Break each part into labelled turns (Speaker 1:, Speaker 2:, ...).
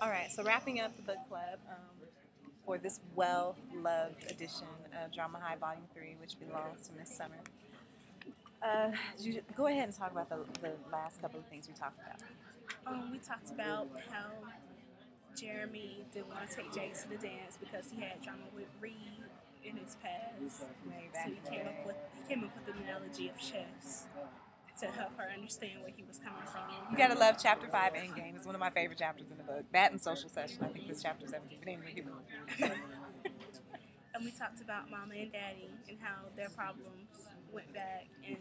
Speaker 1: All right, so wrapping up the book club for this well-loved edition of Drama High Volume 3, which belongs to Miss Summer. Go ahead and talk about the last couple of things we talked about.
Speaker 2: We talked about how Jeremy didn't want to take Jake to the dance because he had drama with Reed in his past. So he came up with the analogy of chess to help her understand where he was coming from.
Speaker 1: You gotta love chapter 5 Endgame. It's one of my favorite chapters in the book. That and Social Session. I think this chapter 17. But anyway,
Speaker 2: And we talked about Mama and Daddy and how their problems went back and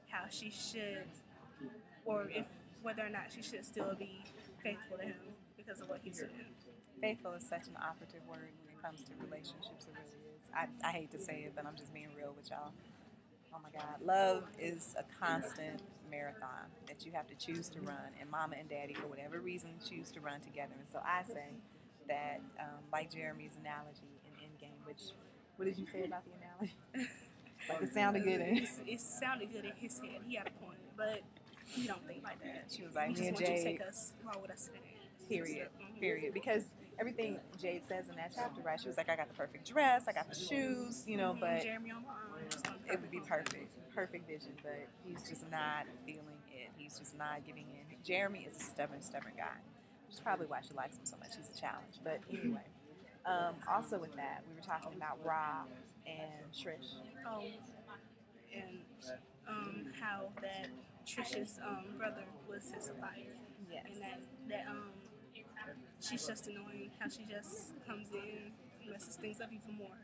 Speaker 2: how she should, or if whether or not she should still be faithful to him because of what he's doing.
Speaker 1: Faithful is such an operative word when it comes to relationships. It really is. I hate to say it, but I'm just being real with y'all. Oh my God. Love is a constant marathon that you have to choose to run. And Mama and Daddy, for whatever reason, choose to run together. And so I say that, like Jeremy's analogy in Endgame, which, what did you say about the analogy? Like it sounded good.
Speaker 2: It sounded good in his head. He had a point, but he don't think like that.
Speaker 1: She was like,
Speaker 2: he
Speaker 1: me and
Speaker 2: just wants you to
Speaker 1: Jade.
Speaker 2: take us along with us today.
Speaker 1: Period. Period. Because everything Jade says in that chapter, right? She was like, I got the perfect dress, I got the shoes, you know, but
Speaker 2: Jeremy on my arm.
Speaker 1: it would be perfect. Perfect vision, but he's just not feeling it. He's just not giving in. Jeremy is a stubborn guy, which is probably why she likes him so much. He's a challenge. But anyway, also with that, we were talking about Rob and Trish.
Speaker 2: Oh, and how that Trish's brother was his supplier.
Speaker 1: Yes.
Speaker 2: And that she's just annoying. How she just comes in, messes things up even more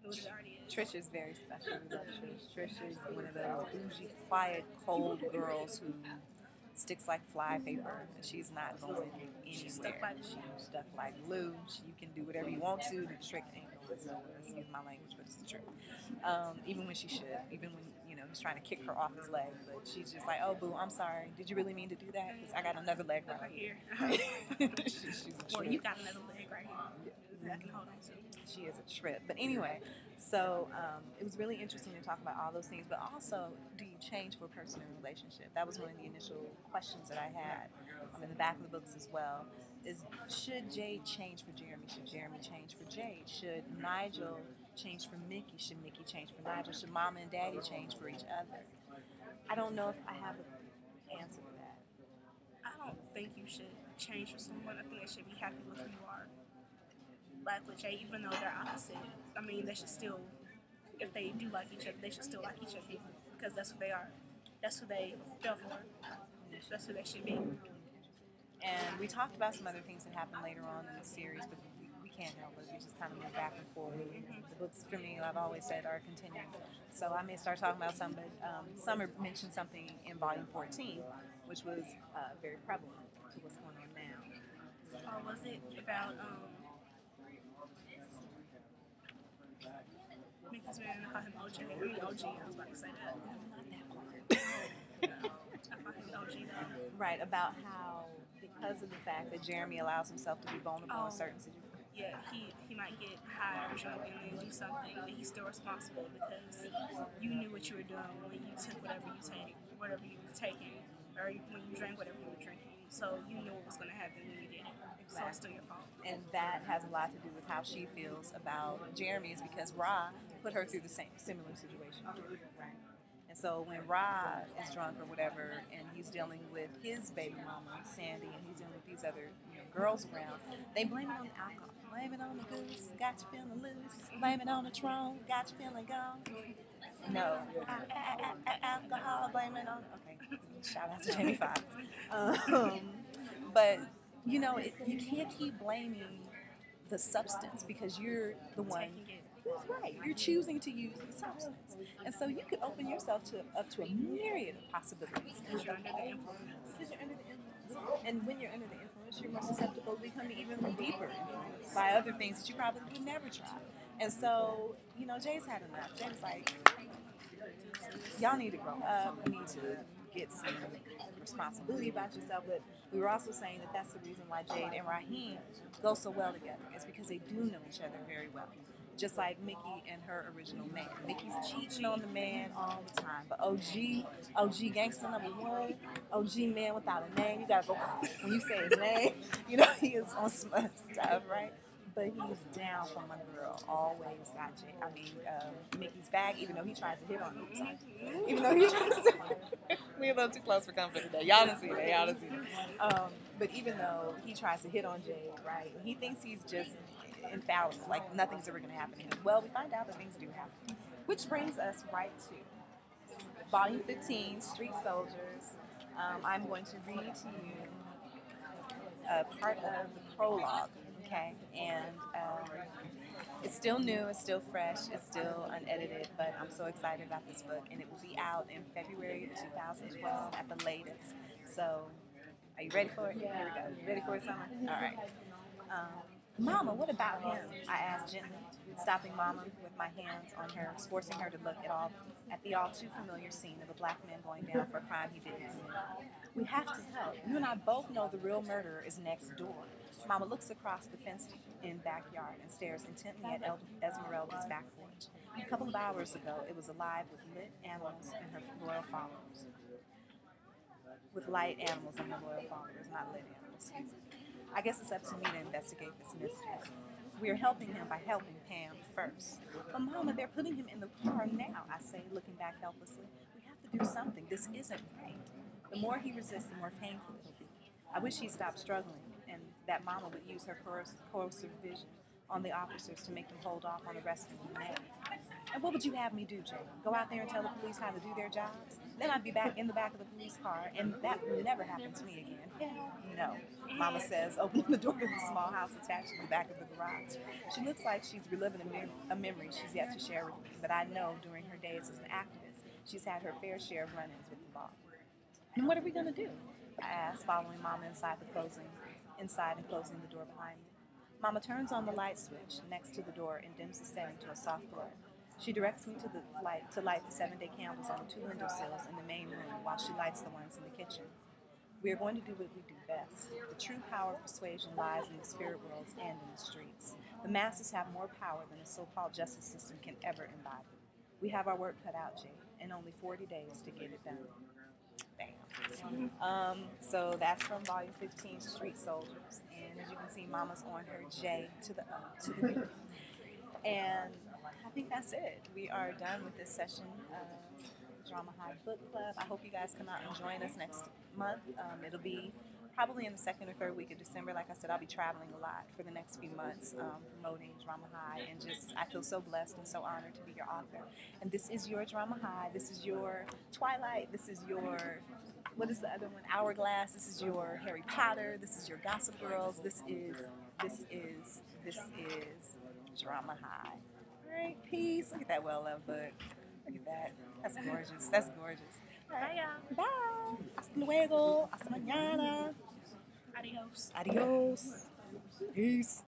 Speaker 2: than what it already is.
Speaker 1: Trish is very special. We love Trish. Trish is one of those bougie, quiet, cold girls who sticks like fly paper. She's not going anywhere. She's stuck like glue. You can do whatever you want to. The trick ain't going nowhere. Excuse my language, but it's the truth. Even when she should. Even when he's trying to kick her off his leg, but she's just like, "Oh, boo, I'm sorry. Did you really mean to do that? Because I got another leg right
Speaker 2: here."
Speaker 1: she's a
Speaker 2: well, you got another leg right here that I can hold on to.
Speaker 1: She is a trip. But anyway, so it was really interesting to talk about all those things. But also, do you change for a person in a relationship? That was one of the initial questions that I had in the back of the books as well. Is should Jade change for Jeremy? Should Jeremy change for Jade? Should Nigel change for Mickey? Should Mickey change for Nigel? Should Mama and Daddy change for each other? I don't know if I have an answer for that.
Speaker 2: I don't think you should change for someone. I think they should be happy with who you are. Like with Jay, even though they're opposite, I mean, they should still, if they do like each other, they should still like each other because that's who they are. That's who they fell for. That's who they should be.
Speaker 1: And we talked about some other things that happened later on in the series, but we can't help it. We just kind of move back and forth. The books, for me, I've always said, are continuing. So I may start talking about some, but Summer mentioned something in Volume 14, which was very prevalent to what's going on now.
Speaker 2: Was it about Mickey's man? I call him OJ. I mean OG. I was about to say that. I call him OG though.
Speaker 1: Right, about how because of the fact that Jeremy allows himself to be vulnerable in certain situations.
Speaker 2: Yeah, he might get high or drunk and then do something, but he's still responsible because you knew what you were doing when you took whatever you were taking, or when you drank whatever you were drinking. So you knew what was going to happen when you did it. Exactly. So it's still your fault.
Speaker 1: And that has a lot to do with how she feels about Jeremy, is because Ra put her through the similar situation. Right. And so when Ra is drunk or whatever, and he's dealing with his baby mama, Sandy, and he's dealing with these other girls around, they blame it on the alcohol. Blame it on the goose, got you feeling loose. Blame it on the Tron, got you feeling gone. No. Alcohol, blame it on... Okay, shout out to Jamie Foxx. But, you can't keep blaming the substance because you're the one... That's right. You're choosing to use the substance. And so you could open yourself up to a myriad of possibilities.
Speaker 2: Because you're under the influence.
Speaker 1: And when you're under the influence, you're more susceptible to becoming even deeper influenced by other things that you probably would never try. And so, Jay's had enough. Jay's like, y'all need to grow up. You need to get some responsibility about yourself. But we were also saying that that's the reason why Jade and Raheem go so well together. It's because they do know each other very well. just like Mickey and her original man. Mickey's cheating on the man all the time. But OG gangster #1, OG man without a name. You gotta go when you say his name. You know he is on some other stuff, right? But he's down for my girl. Always got you. I mean, Mickey's back, even though he tries to hit on me. Sorry. Even though he tries to. We're a little too close for comfort today. Y'all don't see that. Y'all don't see that. But even though he tries to hit on Jade, right? He thinks he's just infallible, like nothing's ever going to happen to him. Well, we find out that things do happen. Which brings us right to Volume 15, Street Soldiers. I'm going to read to you part of the prologue, okay? And it's still new, it's still fresh, it's still unedited, but I'm so excited about this book, and it will be out in February of 2012 at the latest. So, are you ready for it? Here we go. You ready for it, Summer? All right. Mama, what about him? I asked gently, stopping Mama with my hands on her, forcing her to look at the all too familiar scene of a black man going down for a crime he didn't commit. We have to help. You and I both know the real murderer is next door. Mama looks across the fenced-in backyard and stares intently at Esmeralda's back porch. A couple of hours ago, it was alive with lit animals and her loyal followers. With light animals and her loyal followers, not lit animals. I guess it's up to me to investigate this mystery. We are helping him by helping Pam first. But Mama, they're putting him in the car now, I say, looking back helplessly. We have to do something. This isn't right. The more he resists, the more painful it'll be. I wish he'd stop struggling and that Mama would use her coercive vision on the officers to make them hold off on arresting him now. And what would you have me do, Jay? Go out there and tell the police how to do their jobs? Then I'd be back in the back of the police car, and that would never happen to me again. Hell no, Mama says, opening the door to the small house attached to the back of the garage. She looks like she's reliving a memory she's yet to share with me, but I know during her days as an activist, she's had her fair share of run-ins with the law. And what are we going to do? I asked, following Mama inside and closing the door behind me. Mama turns on the light switch next to the door and dims the setting to a soft glow. She directs me to light the 7-day candles on the 2 windowsills in the main room while she lights the ones in the kitchen. We are going to do what we do best. The true power of persuasion lies in the spirit worlds and in the streets. The masses have more power than the so-called justice system can ever embody. We have our work cut out, Jade, and only 40 days to get it done. Bam. So that's from Volume 15, Street Soldiers. And as you can see, Mama's on her J to the B. And I think that's it. We are done with this session of Drama High Book Club. I hope you guys come out and join us next month. It'll be probably in the 2nd or 3rd week of December. Like I said, I'll be traveling a lot for the next few months, promoting Drama High, and just I feel so blessed and so honored to be your author. And this is your Drama High. This is your Twilight. This is your, what is the other one? Hourglass. This is your Harry Potter. This is your Gossip Girls. This is Drama High. All right, peace. Look at that well-loved book. Look at that. That's gorgeous. That's gorgeous. All right. Bye. Hasta luego. Hasta mañana.
Speaker 2: Adios.
Speaker 1: Adios. Peace.